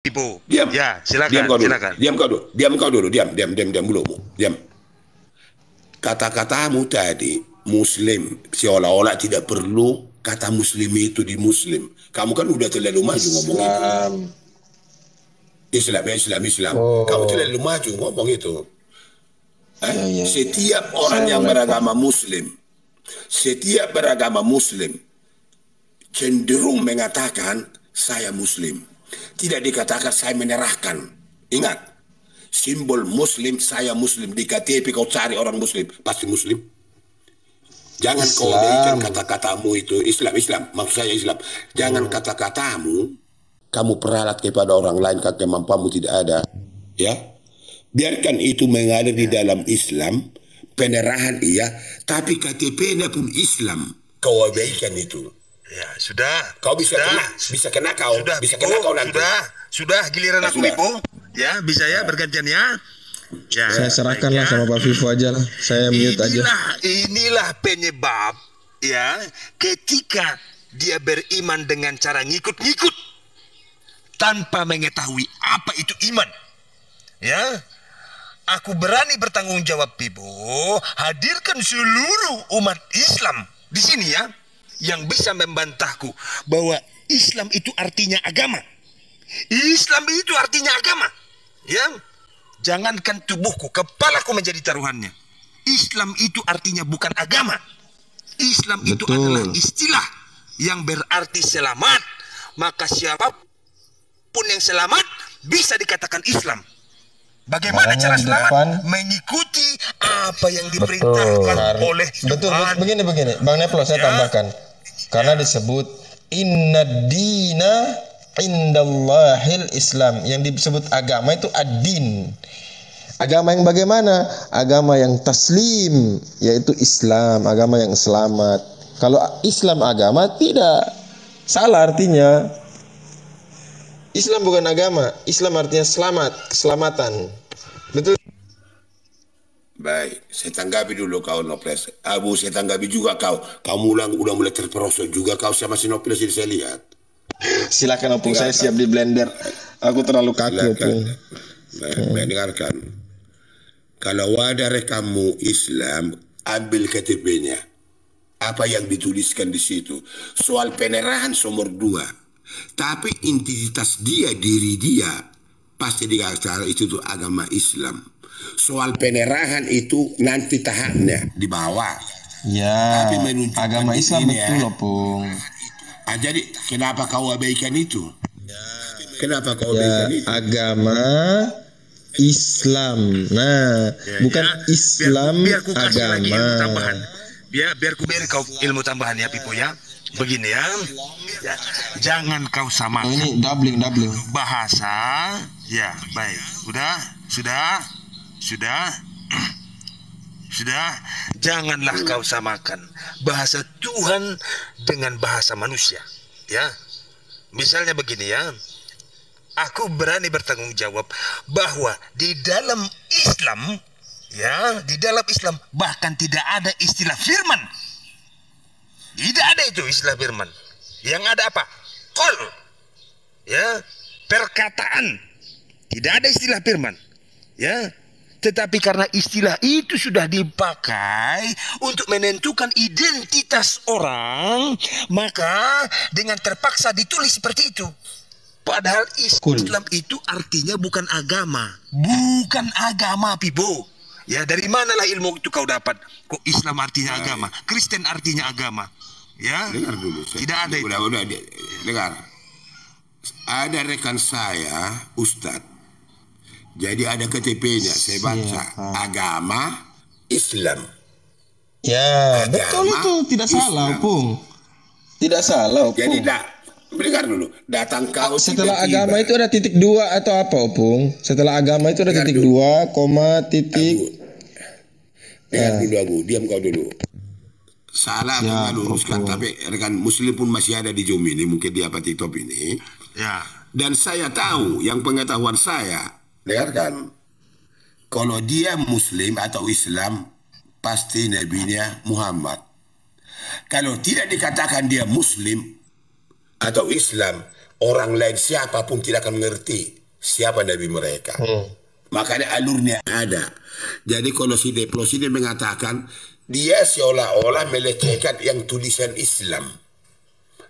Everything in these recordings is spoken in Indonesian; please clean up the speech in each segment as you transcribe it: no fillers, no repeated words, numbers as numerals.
Ibu. Diam. Ya, silakan. Diam kau dulu. Silakan. Diam kau dulu. Diam kau dulu. Diam dulu. Diam. Kata-katamu tadi Muslim seolah-olah tidak perlu kata Muslim itu di Muslim. Kamu kan udah terlalu maju ngomong itu. Islam. Oh. Kamu terlalu maju ngomong itu. Ya. Setiap orang yang beragama Muslim, cenderung mengatakan saya Muslim. Tidak dikatakan saya menyerahkan. Ingat, simbol Muslim, saya Muslim. Di KTP kau cari orang Muslim, pasti Muslim. Jangan kau berikan kata-katamu itu Islam. Maksud saya Islam. Jangan kata-katamu kamu peralat kepada orang lain karena kemampuanmu tidak ada. Ya, biarkan itu mengalir di dalam Islam. Penerahan iya, tapi KTP-nya pun Islam. Kau abaikan itu. Ya, sudah. Kau bisa kena kau. Sudah, bisa kena kau nanti. Sudah giliran aku, Ibu. Ya, bisa ya bergantian ya. Ya, saya serahkan lah sama Pak Vivo aja lah. Saya mute aja. Inilah penyebab ya ketika dia beriman dengan cara ngikut-ngikut tanpa mengetahui apa itu iman. Ya. Aku berani bertanggung jawab, Ibu. Hadirkan seluruh umat Islam di sini ya yang bisa membantahku bahwa Islam itu artinya agama. Islam itu artinya agama. Ya. Jangankan tubuhku, kepalaku menjadi taruhannya. Islam itu artinya bukan agama. Islam itu adalah istilah yang berarti selamat. Maka siapapun yang selamat bisa dikatakan Islam. Bagaimana cara selamat? Mengikuti apa yang diperintahkan oleh Tuhan. Betul, begini. Bang Neplo, saya tambahkan. Karena disebut inna dina indallahil Islam. Yang disebut agama itu ad-din. Agama yang bagaimana? Agama yang taslim, yaitu Islam, agama yang selamat. Kalau Islam agama, tidak. Salah artinya. Islam bukan agama. Islam artinya selamat, keselamatan. Betul. Baik, saya tanggapi dulu kau Noples. Abu, saya tanggapi juga kau. Kamu udah mulai terperosok juga kau sama si Noples ini saya lihat. Silakan Opung, saya siap di blender. Aku terlalu kaku Opung. Mendengarkan. Kalau ada rekammu Islam, ambil KTP-nya. Apa yang dituliskan di situ? Soal penerahan nomor 2. Tapi identitas dia, diri dia, pasti dikatakan itu tuh agama Islam. Soal penerahan itu nanti tahapnya di bawah. Ya, agama Islam betul Opung. Jadi kenapa kau abaikan itu? Kenapa kau abaikan itu? Agama Islam. Nah, bukan Islam biar ku kasih agama. lagi ilmu tambahan. Biar ku beri kau ilmu tambahan ya Pipo ya. Begini ya. Jangan kau samakan. Ini doubling. Bahasa. Ya, baik. Sudah. Janganlah kau samakan bahasa Tuhan dengan bahasa manusia. Ya. Misalnya begini ya. Aku berani bertanggung jawab bahwa di dalam Islam, ya, di dalam Islam bahkan tidak ada istilah firman. Tidak ada itu istilah firman. Yang ada apa? Qol. Ya, perkataan. Tidak ada istilah firman. Ya. Tetapi karena istilah itu sudah dipakai untuk menentukan identitas orang, maka dengan terpaksa ditulis seperti itu. Padahal Islam itu artinya bukan agama. Bukan agama, Pibo. Ya, dari manalah ilmu itu kau dapat? Kok Islam artinya agama? Kristen artinya agama? Ya, dengar dulu. Tidak ada itu. Udah, dengar. Ada rekan saya, Ustadz. Jadi ada KTP-nya, saya baca. Agama Islam. Ya, agama betul itu. Tidak salah, Opung. Tidak salah, Opung. Jadi dengar dulu. Datang kau setelah agama itu ada titik 2 atau apa, Opung? Setelah agama itu ada titik 2, koma, titik. Dengar dulu aku, diam kau dulu. Salah ya, luruskan, tapi rekan Muslim pun masih ada di Zoom ini, mungkin di apa TikTok ini. Ya. Dan saya tahu, yang pengetahuan saya, dengarkan, kalau dia Muslim atau Islam, pasti nabinya Muhammad. Kalau tidak dikatakan dia Muslim atau Islam, orang lain siapapun tidak akan mengerti siapa Nabi mereka. Makanya alurnya ada. Jadi kalau si Deplos ini mengatakan dia seolah-olah melecehkan yang tulisan Islam.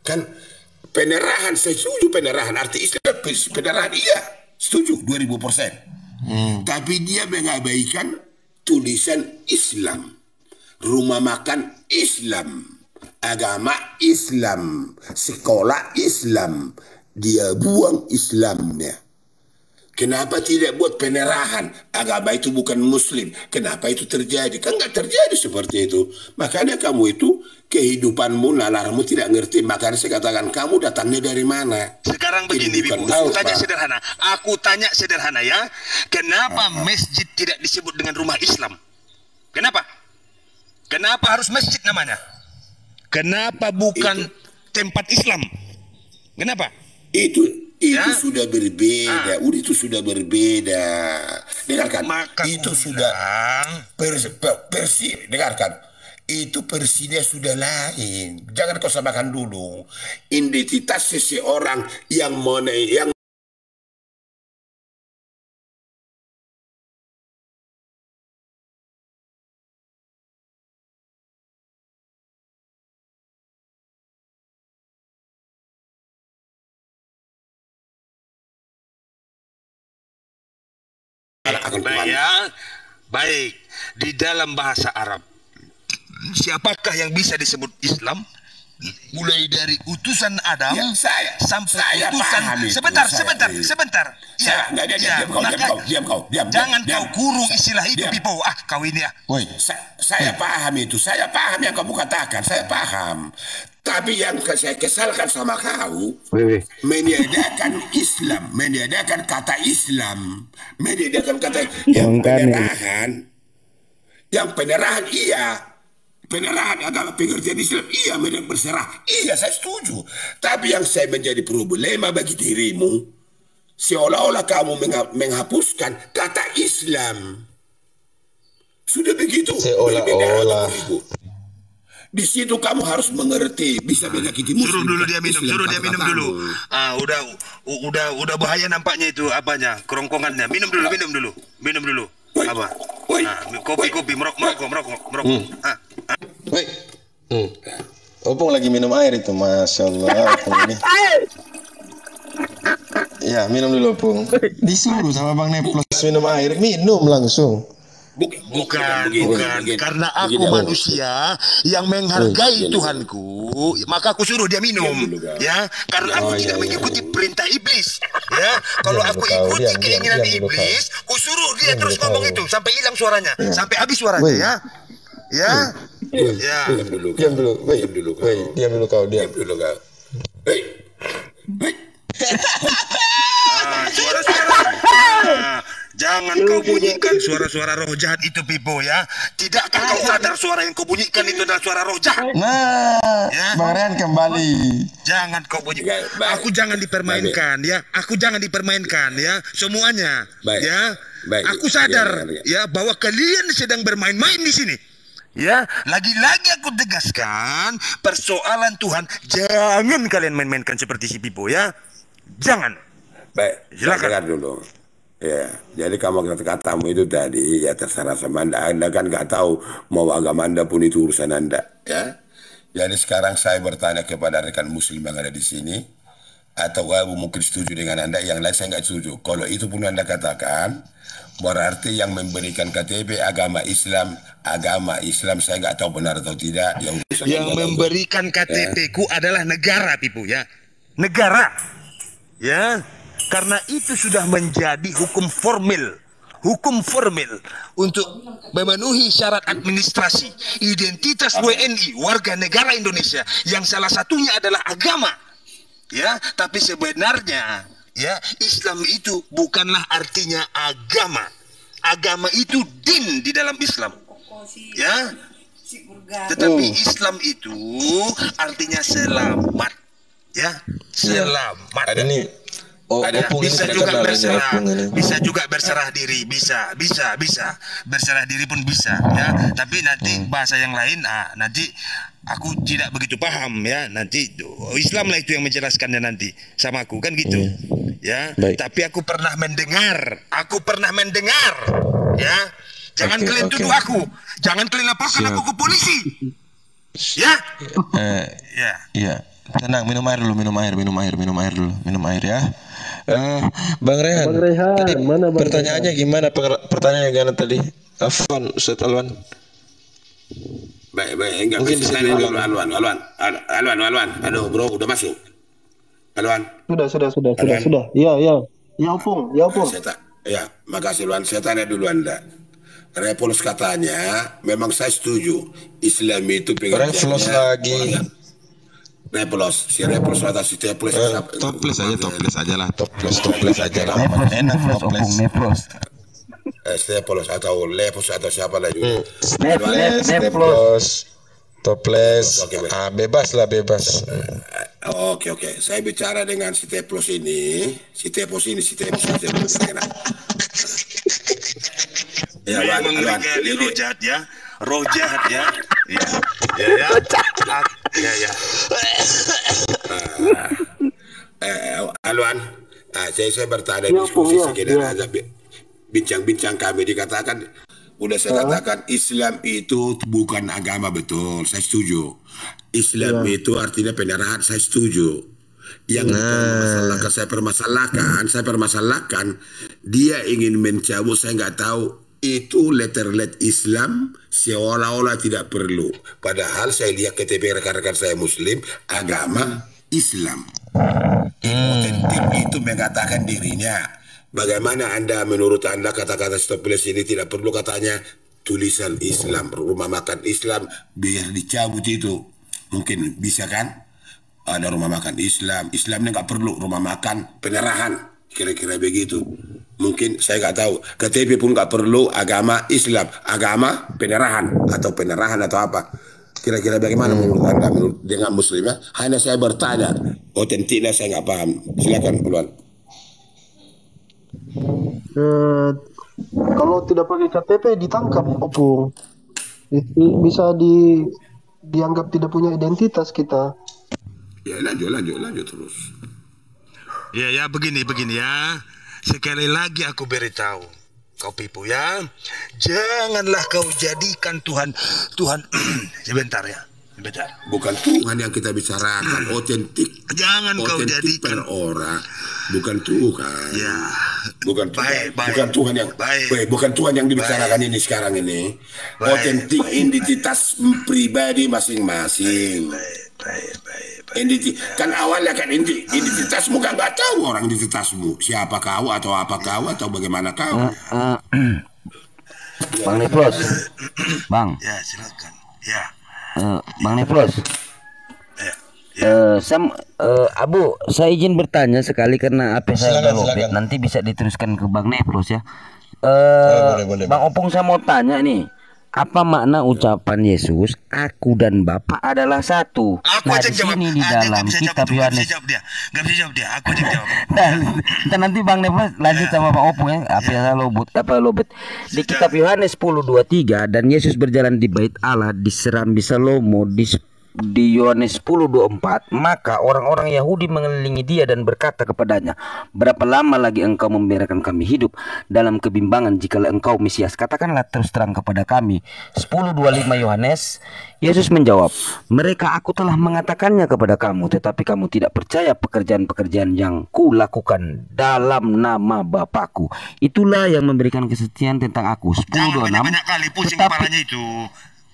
Kan penerahan, saya setuju penerahan, arti Islam penerahan, iya setuju 2000%. Tapi dia mengabaikan tulisan Islam, rumah makan Islam, agama Islam, sekolah Islam, dia buang Islamnya. Kenapa tidak buat penerahan agama itu bukan Muslim? Kenapa itu terjadi? Kan nggak terjadi seperti itu. Makanya kamu itu kehidupanmu, nalarmu tidak ngerti. Makanya saya katakan kamu datangnya dari mana? Sekarang begini, Bibu. Aku tanya sederhana ya. Kenapa masjid tidak disebut dengan rumah Islam? Kenapa? Kenapa harus masjid namanya? Kenapa bukan tempat Islam? Kenapa? Itu sudah berbeda. Itu sudah berbeda. Dengarkan. Itu sudah dengarkan. Itu versinya sudah lain. Jangan kau samakan dulu. Identitas seseorang yang baik. Di dalam bahasa Arab, siapakah yang bisa disebut Islam? Mulai dari utusan Adam sampai utusan sebentar. Jangan kau kurung istilah itu, Pipo. Kau ini ya. Saya paham itu. Saya paham yang kamu katakan. Saya paham. Tapi yang saya kesalkan sama kau, meniadakan Islam, meniadakan kata Islam, meniadakan kata yang penerahan. Yang penerahan iya. Penerahan adalah pengertian Islam. Iya, medan berserah. Iya, saya setuju. Tapi yang saya menjadi problema bagi dirimu, seolah-olah kamu menghapuskan kata Islam. Sudah begitu. Seolah-olah. Di situ kamu harus mengerti, bisa menyakiti muslim. Suruh dulu dia minum dulu. Udah bahaya nampaknya itu apanya, kerongkongannya. Minum dulu. Apa? Kopi, merokok. Opung lagi minum air itu, Masya Allah. Opung ini. Ya, minum dulu, Opung. Disuruh sama Bang Neplos minum air, minum langsung. Bukan. Karena aku manusia yang menghargai Tuhanku, maka aku suruh dia minum. Ya, karena aku tidak mengikuti perintah iblis. Ya, kalau aku ikuti keinginan iblis, aku suruh dia terus ngomong itu sampai hilang suaranya, sampai habis suaranya. Ya. Diam dulu kau. Suara-suara. Jangan kau bunyikan suara-suara roh jahat itu, Pipo ya. Tidakkah kau sadar suara yang kau bunyikan itu adalah suara roh jahat? Bang Rian kembali. Jangan kau bunyikan. Aku jangan dipermainkan ya. Semuanya. Ya. Aku sadar ya bahwa kalian sedang bermain-main di sini. Ya, lagi-lagi aku tegaskan, persoalan Tuhan jangan kalian main-mainkan seperti si Pipo ya. Jangan. Baik, silakan. Dengar dulu. Ya, jadi kamu kata-katamu itu tadi ya terserah sama Anda kan nggak tahu mau agama Anda pun itu urusan Anda, ya. Jadi sekarang saya bertanya kepada rekan Muslim yang ada di sini, atau kamu mungkin setuju dengan Anda, yang lain saya nggak setuju. Kalau itu pun Anda katakan, berarti yang memberikan KTP agama Islam saya nggak tahu benar atau tidak. Yang memberikan KTP-ku adalah negara, Pipo ya. Negara, ya. Karena itu sudah menjadi hukum formil untuk memenuhi syarat administrasi identitas WNI, warga negara Indonesia, yang salah satunya adalah agama. Ya, tapi sebenarnya ya Islam itu bukanlah artinya agama. Agama itu din di dalam Islam. Ya. Tetapi Islam itu artinya selamat. Ya, selamat. Ini Oh, Ada. opung ini Bisa tidak juga kenal ini berserah, opung ini. bisa juga berserah diri, bisa berserah diri pun bisa, ya. Tapi nanti bahasa yang lain, nanti aku tidak begitu paham, ya. Nanti Islam lah itu yang menjelaskannya nanti sama aku, kan gitu, ya. Baik. Tapi aku pernah mendengar, ya. Jangan Oke, kalian oke. tuduh aku, jangan kalian laporkan Siap. aku ke polisi, ya. Ya. Iya. Tenang, minum air dulu, minum air ya. Bang Rehan, tadi mana Bang pertanyaannya gimana? Pertanyaannya gimana tadi? Afwan, Ustaz Alwan. Baik, enggak Mungkin bisa bisa tanya dulu diulang. Alwan. Aduh, bro, udah masuk. Alwan. Sudah. Ya opung. Ya, makasih Luan. Saya tanya dulu Anda. Repolus katanya, memang saya setuju. Islam itu Repolos lagi. Si Repolos atau si Teplos. Toples aja lah. Toples aja lah. Enak toples. Teplos atau Lepos atau siapa lah juga. Toples. Oke, baik. Bebas. Oke. Saya bicara dengan si Teplos ini. Si Teplos. Ya, Memang Alwan. legally roh jahat, ya. Alwan, saya bertanya diskusi sekedar aja. Bincang-bincang kami dikatakan, saya katakan Islam itu bukan agama, betul, saya setuju. Islam itu artinya pendarahan, saya setuju. Yang saya permasalahkan, dia ingin mencabut, saya nggak tahu. Itu letter-let Islam seolah-olah tidak perlu. Padahal saya lihat KTP rekan-rekan saya Muslim, agama Islam. Otentik itu mengatakan dirinya. Bagaimana menurut Anda kata-kata stoples ini tidak perlu katanya tulisan Islam, rumah makan Islam, biar dicabut itu. Mungkin bisa kan? Ada rumah makan Islam ini nggak perlu rumah makan penerahan. Kira-kira begitu. Mungkin saya nggak tahu. KTP pun nggak perlu agama Islam, agama penerahan atau apa. Kira-kira bagaimana menurut Anda dengan Muslimnya? Hanya saya bertanya. Otentiknya saya nggak paham. Silakan Ulwan. Kalau tidak pakai KTP ditangkap opung. Bisa dianggap tidak punya identitas kita. Ya lanjut terus. Ya, begini ya. Sekali lagi aku beritahu kau Pipu, ya. Janganlah kau jadikan Tuhan sebentar. Bukan Tuhan yang kita bicarakan, otentik. Jangan kau Otentik jadikan per orang, bukan Tuhan. Ya. Bukan Tuhan. Baik. Bukan Tuhan yang bukan Tuhan yang dibicarakan ini sekarang ini. Otentik identitas pribadi masing-masing. Baik. Kan awalnya kan identitasmu kan nggak tahu orang identitasmu siapa kau atau apa kau atau bagaimana kau. Bang Nefros, Bang. Ya, silakan. Ya. Bang Nefros. Abu, saya izin bertanya sekali karena apa saya udah lobet. Nanti bisa diteruskan ke Bang Nefros ya. Boleh. Bang Opung, saya mau tanya nih. Apa makna ucapan Yesus, aku dan Bapa adalah satu? Aku aja di jawab. sini di dalam kitab Yohanes. Gak bisa jawab dia. Aku aja jawab. Nanti Bang Nefros lanjut sama Bang Opung ya. Apa lobet? Di kitab Yohanes 10:23, dan Yesus berjalan di bait Allah di Serambi Salomo di Yohanes 10:24, maka orang-orang Yahudi mengelilingi dia dan berkata kepadanya, berapa lama lagi engkau membiarkan kami hidup dalam kebimbangan? Jikalau engkau Mesias, katakanlah terus terang kepada kami. 10:25 Yohanes. Yesus menjawab, mereka aku telah mengatakannya kepada kamu, tetapi kamu tidak percaya pekerjaan-pekerjaan yang kulakukan dalam nama Bapakku. Itulah yang memberikan kesetiaan tentang aku. 10:26. Banyak kali pusing kepalanya itu.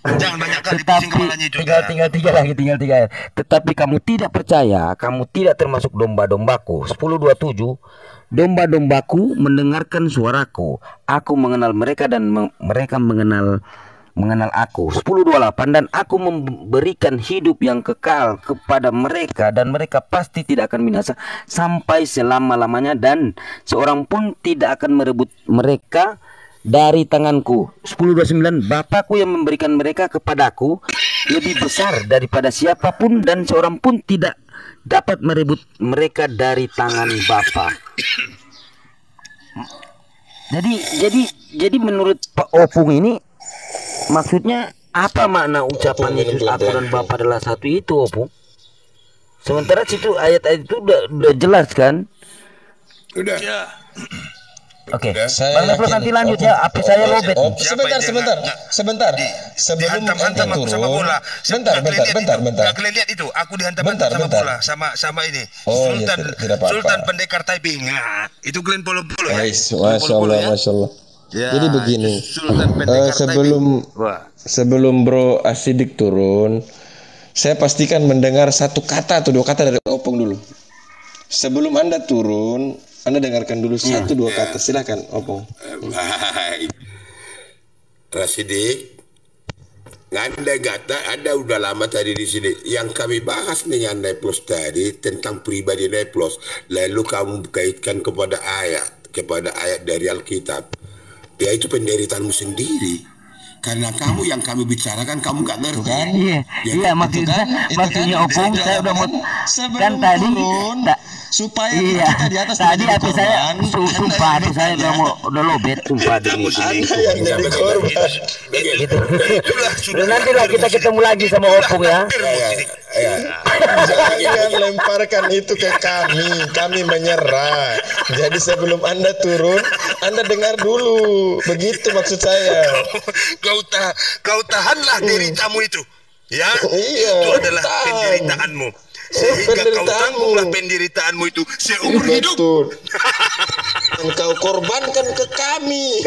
Jangan banyak kali pusing kepalanya itu. Tinggal tiga. Tetapi kamu tidak percaya, kamu tidak termasuk domba-dombaku. 10:27. Domba-dombaku mendengarkan suaraku. Aku mengenal mereka dan mereka mengenal aku. 10:28. Dan aku memberikan hidup yang kekal kepada mereka, dan mereka pasti tidak akan binasa sampai selama-lamanya, dan seorang pun tidak akan merebut mereka dari tanganku. 10:29. Bapakku yang memberikan mereka kepadaku lebih besar daripada siapapun, dan seorang pun tidak dapat merebut mereka dari tangan Bapa. Jadi menurut Pak Opung ini maksudnya apa makna ucapan Yesus aku dan Bapa adalah satu itu, Opung? Sementara situ ayat-ayat itu udah jelas kan? Udah. Oke, Saya Bang Neflos yakin. nanti lanjut ya. HP saya lobet. Sebentar. Sebelum dihantam Anda sama bola. Bentar. Nggak kalian lihat itu? Aku dihantam sama bola, sama ini. Oh, iya, tidak apa-apa. Sultan Pendekar Taiping. Nah, itu kalian polo-polo ya. Masya Allah. Ya, Jadi begini, Sultan Pendekar sebelum Bro Asidik turun, saya pastikan mendengar satu kata atau dua kata dari Opung dulu. Sebelum Anda turun, Anda dengarkan dulu satu dua kata. Silakan, Opung. Baik. Rasidik, Anda udah lama tadi di sini. Yang kami bahas dengan Neplos tadi tentang pribadi Neplos. Lalu kamu kaitkan kepada ayat dari Alkitab. Ya itu penderitaanmu sendiri. Karena kamu yang kami bicarakan kamu gak ngerti. Kan? Iya, maksudnya Opung saya udah mau kan tadi supaya iya, kita di atas tadi hati saya sumpah hati saya udah lobet sumpah demi yang jadi korban. nanti lah kita ketemu lagi sama Opung ya. Jangan lemparkan itu ke kami menyerah. Jadi sebelum Anda turun, Anda dengar dulu. Begitu maksud saya. Kau tahanlah deritamu itu. Ya, Iya, itu adalah penderitaanmu. Sehingga kau tanggunglah penderitaanmu itu seumur hidup. Betul. Dan kau korbankan ke kami.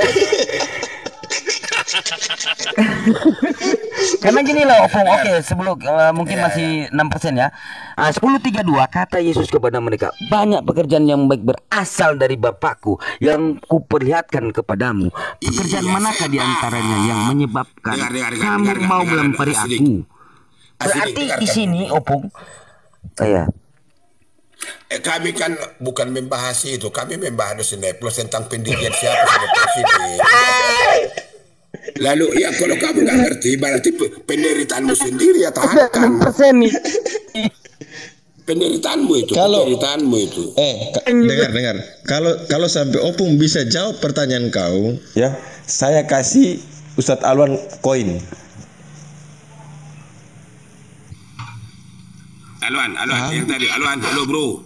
Karena gini lah Opung, oke sebelum mungkin masih 6% ya. 10:32 kata Yesus kepada mereka, banyak pekerjaan yang baik berasal dari Bapakku yang kuperlihatkan kepadamu. Pekerjaan manakah di antaranya yang menyebabkan kamu mau melempari aku? Berarti di sini Opung, iya. Kami kan bukan membahas itu, kami membahas Neplos tentang pendirian siapa Neplos ini. Lalu ya kalau kamu nggak ngerti berarti penderitaanmu sendiri ya tahankan. Penderitaanmu itu. Dengar. Kalau sampai Opung bisa jawab pertanyaan kau, ya, saya kasih Ustadz Alwan koin. Alwan, yang tadi, halo bro.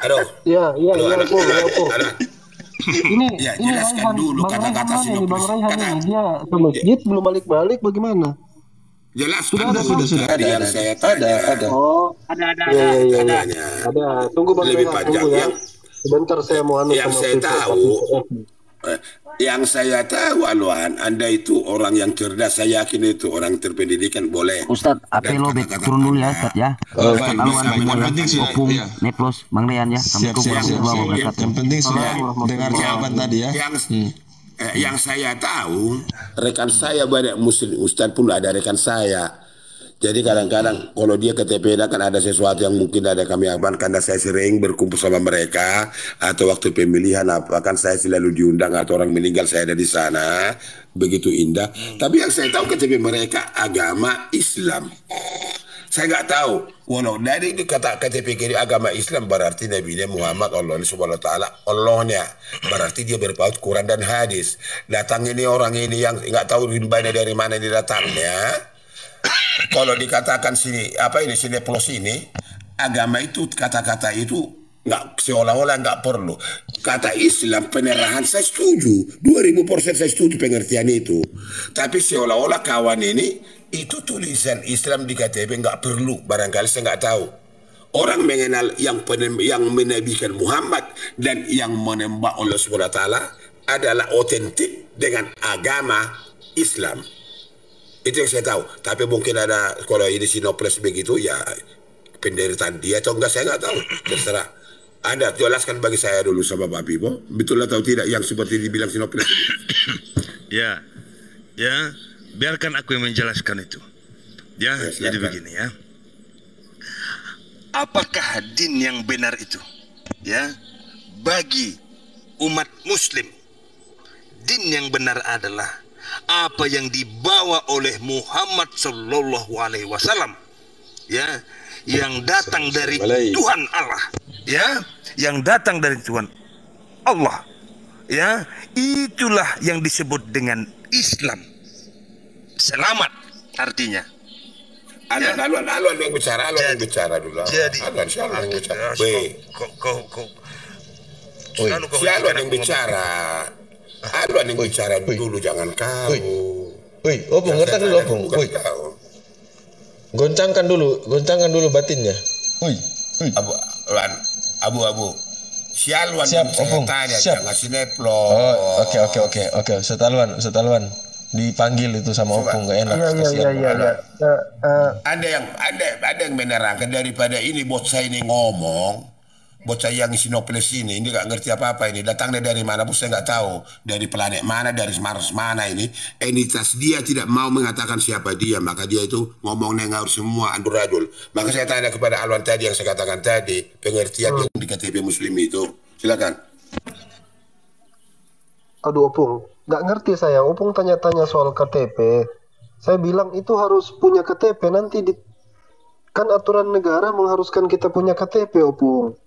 Halo. Iya, Opung. Ini jelaskan dulu kata-kata sinopsis. Dia ke masjid belum balik-balik bagaimana? Jelaskan sudah. Yang saya tanya. Ada. Oh, ada. Tunggu Bang Lebih Rehan, panjang tunggu ya. yang Sebentar saya mau yang saya tahu Alwan, Anda itu orang yang cerdas, saya yakin itu orang terpendidikan boleh. Ustadz, AP lobet turun dulu ya Ustadz ya. Ustadz Alwan semua ya. Opung, Neplos, Bang Rehan ya. Siap. Yang penting sudah dengar jawaban tadi ya. Yang saya tahu, rekan saya banyak muslim, Ustadz pun ada rekan saya. Jadi kadang-kadang kalau dia ke TPD kan ada sesuatu yang mungkin ada kami aman, karena saya sering berkumpul sama mereka atau waktu pemilihan apa kan saya selalu diundang atau orang meninggal saya ada di sana, begitu indah. Tapi yang saya tahu KTP mereka agama Islam. Saya nggak tahu. Walau dari kata KTP kiri agama Islam berarti Nabi Muhammad Allah Subhanahu Wa Taala Allahnya, berarti dia berpaut Quran dan hadis. Datang ini orang ini yang nggak tahu rimbanya dari mana dia datangnya. Kalau dikatakan sini Neplos ini agama itu kata-kata itu nggak seolah-olah nggak perlu. Kata Islam penerahan saya setuju 2000% saya setuju pengertian itu. Tapi seolah-olah kawan ini itu tulisan Islam di KTP nggak perlu, barangkali saya nggak tahu. Orang mengenal yang menabikan Muhammad dan yang menembak Allah Subhanahu Wa Taala adalah otentik dengan agama Islam. Itu yang saya tahu. Tapi mungkin ada kalau ini sinoples begitu ya penderitaan dia atau enggak saya nggak tahu. Terserah. Anda jelaskan bagi saya dulu sama Pak Bibo, betul atau tidak yang seperti dibilang sinoples? Ya, biarkan aku yang menjelaskan itu. Ya, jadi begini ya. Apakah din yang benar itu? Ya, bagi umat Muslim, din yang benar adalah apa yang dibawa oleh Muhammad Sallallahu Alaihi Wasallam, ya, yang datang dari Tuhan Allah, ya, yang datang dari Tuhan Allah, ya, itulah yang disebut dengan Islam. Selamat artinya. Alwan yang bicara, yang bicara dulu. Jadi, Alwan yang bicara. Kau Alwan yang bicara. Alwan yang bicara dulu, jangan kau. Opung, ngerti dulu Opung. Goncangkan dulu batinnya. Abu. Si Alwan Siap, yang Opung. tanya, Siap. jangan sineplo. Oh, oke. Ustaz Alwan. Dipanggil itu sama Opung, nggak enak. Iya. Ada yang menerangkan daripada ini bocah ini ngomong, bocah yang Sinoples ini nggak ngerti apa-apa ini, datangnya dari mana pun saya nggak tahu, dari planet mana, dari Mars mana ini, entitas dia tidak mau mengatakan siapa dia, maka dia itu ngomong nengaur semua anduradul. Maka saya tanya kepada Alwan tadi yang saya katakan tadi, pengertian yang di KTP Muslim itu, silakan. Aduh Opung, nggak ngerti saya. Opung tanya-tanya soal KTP. Saya bilang itu harus punya KTP nanti kan aturan negara mengharuskan kita punya KTP Opung.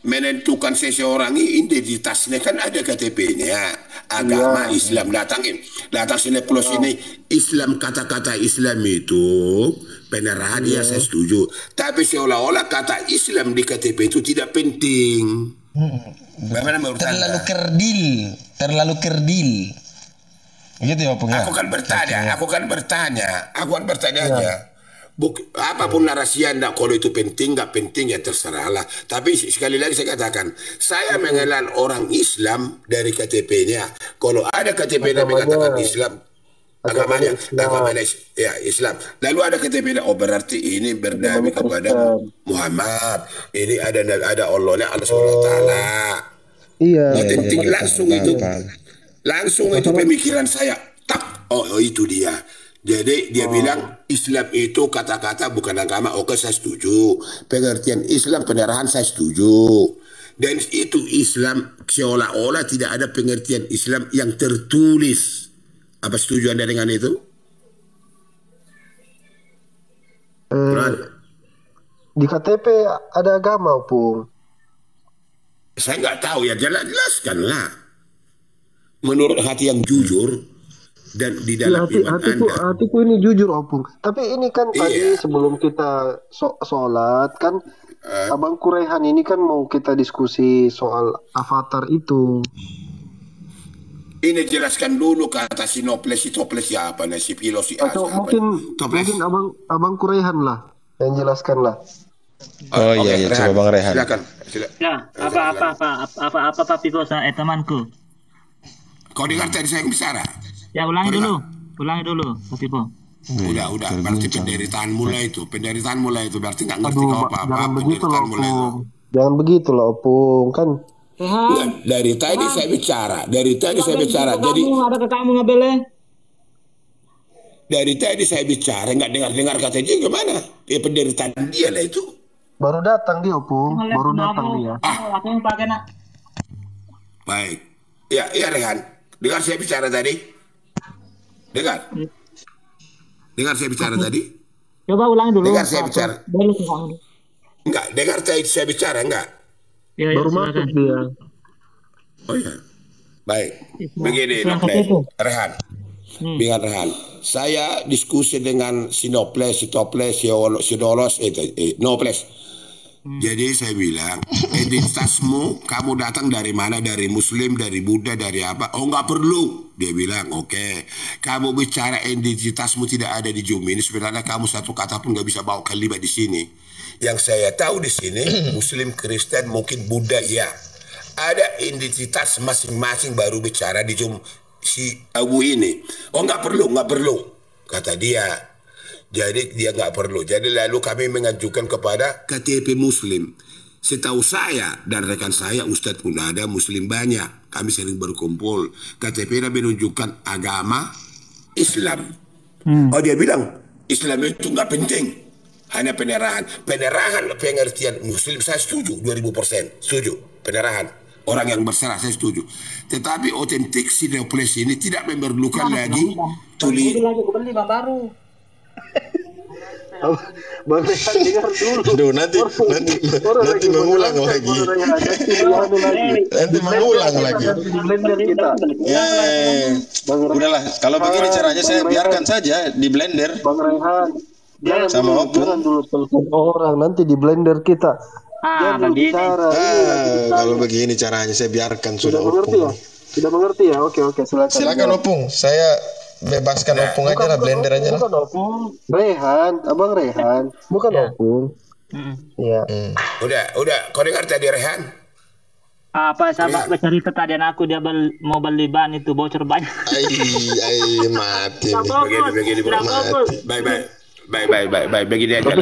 Menentukan seseorang identitasnya kan ada KTP-nya, agama Islam, datang sini plus ini Islam, kata-kata Islam itu penerahan ya saya setuju, tapi seolah-olah kata Islam di KTP itu tidak penting. Bagaimana menurut Anda? Terlalu kerdil. Gitu ya Opung ya? Aku kan bertanya aja. Apapun narasi Anda, kalau itu penting nggak penting ya terserahlah. Tapi sekali lagi saya katakan, saya mengenal orang Islam dari KTP-nya. Kalau ada KTP-nya mengatakan Islam, agamanya ya Islam. Lalu ada KTP-nya, oh berarti ini berdamai kepada Muhammad. Ini ada Allah Subhanahu wa taala. Iya. Penting langsung itu pemikiran saya. Tak, oh itu dia. Jadi dia bilang Islam itu kata-kata bukan agama. Oke, saya setuju. Pengertian Islam pendarahan saya setuju. Dan itu Islam seolah-olah tidak ada pengertian Islam yang tertulis. Apa setuju Anda dengan itu? Di KTP ada agama Opung. Saya nggak tahu ya, jelaskanlah. Menurut hati yang jujur. Dan di dalam hatiku ini jujur Opung. Tapi ini kan tadi sebelum kita sholat kan Abang Kurehan ini kan mau kita diskusi soal avatar itu. Ini jelaskan dulu kata Sinoples siapa nih, si filosofi atau mungkin Abang Kurehan lah yang jelaskan lah. Oh iya, coba Bang Rehan. Silakan. Ya, apa Piposa temanku. Kau dengar tadi saya bicara? Ya ulangi dulu, Pak Pipo. Udah, berarti penderitaan mulai itu berarti nggak ngerti kau apa-apa. Penderitaan mulai itu. Jangan begitu lah Opung, kan. Dari tadi saya bicara, jadi ada ke kamu ngabele. Dari tadi saya bicara nggak dengar kata dia gimana? Ya penderitaan dia lah itu. Baru datang dia Opung, dia. Aku pakai nak. Baik, ya Rehan, dengar saya bicara tadi. Dengar saya bicara tadi. Coba ulangi dulu. Dengar saya bicara. Enggak, dengar saya bicara enggak? Ya, baru masuk dia. Oh ya. Baik. Begini, Rehan. Rehan. Saya diskusi dengan Sinoples, Sidolos, Noples. Jadi saya bilang, identitasmu kamu datang dari mana? Dari Muslim, dari Buddha, dari apa? Oh nggak perlu. Dia bilang, oke. Kamu bicara identitasmu tidak ada di Zoom ini. Sebenarnya kamu satu kata pun nggak bisa bawa kalimat di sini. Yang saya tahu di sini, Muslim, Kristen, mungkin Buddha, ya. Ada identitas masing-masing baru bicara di Zoom si Abu ini. Oh nggak perlu, kata dia. Jadi dia nggak perlu. Jadi lalu kami mengajukan kepada KTP Muslim. Setahu saya dan rekan saya Ustadz pun ada Muslim banyak. Kami sering berkumpul. KTP-nya menunjukkan agama Islam. Oh dia bilang Islam itu nggak penting. Hanya penerahan pengertian Muslim saya setuju 2000%. Setuju penerahan. Orang yang berserah saya setuju. Tetapi otentik Sinoples ini tidak memerlukan lagi tulis. Bang Rehan dengar dulu. Aduh, nanti mengulang lagi. Nanti mengulang lagi. Di blender kita. Udahlah, kalau begini caranya saya biarkan saja di blender. Bang Rehan, Sama Opung. jangan dulu telepon orang, nanti di blender kita. Jangan dulu bicara. Kalau begini caranya saya biarkan sudah mengerti ya? Opung. Sudah mengerti ya? Oke, silakan. Silakan Opung, saya bebaskan Opung aja lah, blender aja lah. Bukan Opung, Rehan, Abang Rehan, bukan Opung. Iya. Udah, kau dengar tadi Rehan? Apa sama cerita tadi aku dia mau beli ban itu bocor banyak. Ai mati. Begini. Baik. Begini aja.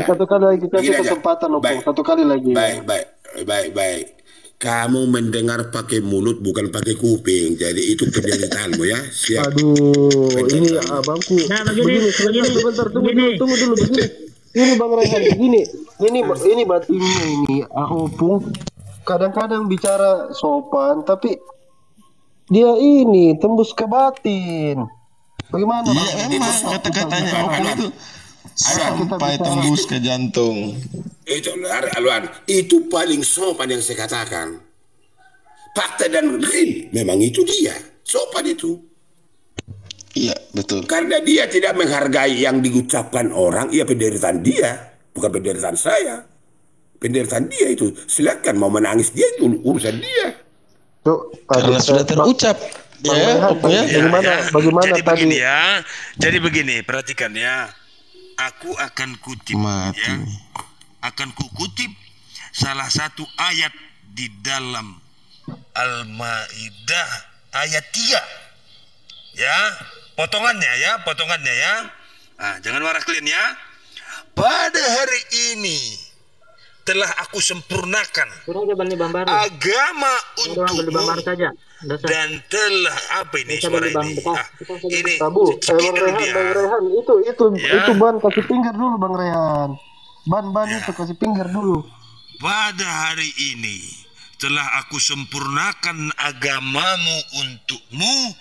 Satu kali lagi kasih kesempatan Opung. Satu kali lagi. Baik. Kamu mendengar pakai mulut bukan pakai kuping. Jadi itu penderitaanmu ya. Siap. Aduh, ini abangku. Nah, begini. Sebentar, tunggu dulu begini. Ini Bang Rehan begini. Ini batinnya ini Opung. Kadang-kadang bicara sopan, tapi dia ini tembus ke batin. Bagaimana? Iya, emang kata-katanya Opung itu sampai tembus ke jantung. Itu Alwan, itu paling sopan yang saya katakan. Fakta dan real, memang itu dia sopan itu. Iya, betul. Karena dia tidak menghargai yang diucapkan orang, iya penderitaan dia, bukan penderitaan saya. Penderitaan dia itu, silakan mau menangis dia itu urusan dia. Karena sudah terucap. Bagaimana jadi tadi? begini ya. Jadi begini, perhatikan ya. Aku akan kutip ya. Akan kukutip salah satu ayat di dalam Al-Maidah ayat 3. Ya, potongannya ya. Nah, jangan marah kalian ya. Pada hari ini telah aku sempurnakan agama untukmu dan telah apa ini suara ini? Ini Bang Rehan, itu ban kasih pinggir dulu Bang Rehan. Ban itu kasih pinggir dulu. Pada hari ini telah aku sempurnakan agamamu untukmu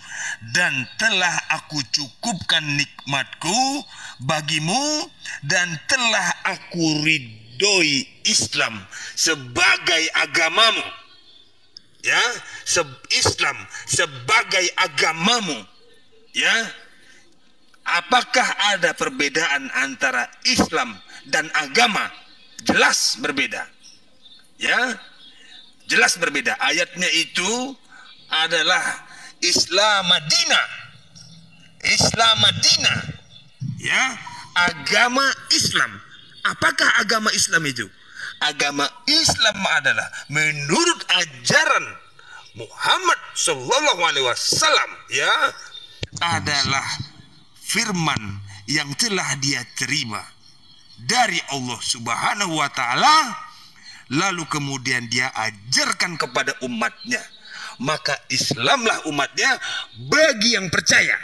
dan telah aku cukupkan nikmatku bagimu dan telah aku ridhoi Islam sebagai agamamu. Ya, Islam sebagai agamamu. Ya. Apakah ada perbedaan antara Islam dan agama? Jelas berbeda. Ya. Jelas berbeda. Ayatnya itu adalah Islam Madinah. Islam Madinah. Ya, agama Islam. Apakah agama Islam itu? Agama Islam adalah menurut ajaran Muhammad Sallallahu Alaihi Wasallam, ya, adalah firman yang telah dia terima dari Allah Subhanahu Wa Taala, lalu kemudian dia ajarkan kepada umatnya. Maka Islamlah umatnya bagi yang percaya.